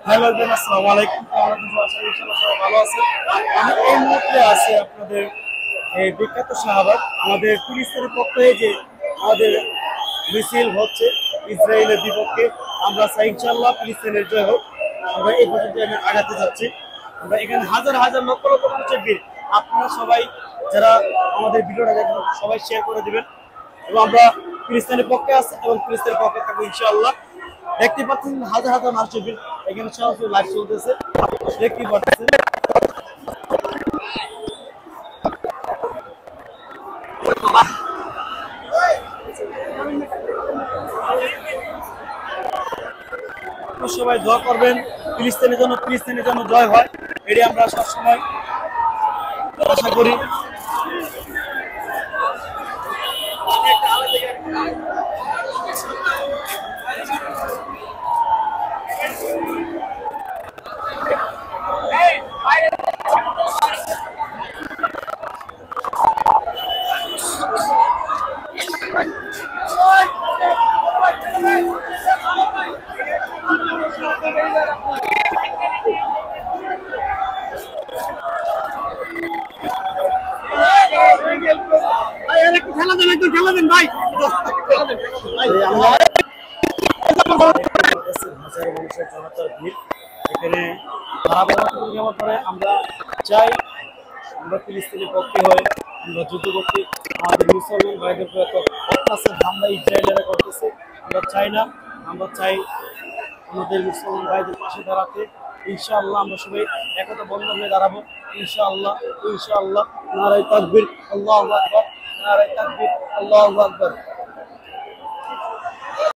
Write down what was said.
Hello everyone, আসসালামু আলাইকুম। কেমন আছেন সবাই? আশা করি ইনশাআল্লাহ সবাই ভালো আছেন। আমি এই মুহূর্তে আছি আপনাদের এই বিখ্যাত শাহবাগ। আমাদের ফিলিস্তিনের পক্ষে যে আমাদের মিছিল হচ্ছে ইসরায়েলের বিপক্ষে, আমরা চাই ইনশাআল্লাহ ফিলিস্তিনের জয় হোক। আমরা এই পর্যন্ত আমি আগাতে যাচ্ছি। আমরা এখানে হাজার হাজার লক্ষ লক্ষ মানুষের ভিড়। আপনারা সবাই যারা আমাদের ভিডিওটা দেখবেন সবাই শেয়ার করে দিবেন এবং আমরা ফিলিস্তিনের পক্ষে আছি এবং ফিলিস্তিনের পক্ষে থাকবো ইনশাআল্লাহ। দেখতে পাচ্ছেন হাজার হাজার মানুষের ভিড়, এখানে সরাসরি লাইভ চলতেছে, দেখতে পাচ্ছেন। সবাই দোয়া করবেন ফিলিস্তিনের জন্য জয় হয়, এটি আমরা সবসময় আশা করি। খেলা দেন ভাই, হাজার মানুষের জনতার ভিড় এখানে যাওয়ার পরে আমরা চাই আমরা ফিলিস্তিনের পক্ষে হয়ে আমরা যুদ্ধ করতে। আমাদের মুসলমান ভাইদের উপর এত অত্যাচার হামলা ইসরায়েলেরা করতেছে, আমরা চাই না। আমরা চাই আমাদের মুসলমান ভাইদের পাশে দাঁড়াতে। ইনশাআল্লাহ আমরা সবাই একতা বন্ধ হয়ে দাঁড়াবো ইনশাআল্লাহ। ইনশাআল্লাহ নারায়ে তাকবীর, আল্লাহু আকবার, নারায়ে তাকবীর, আল্লাহু আকবার।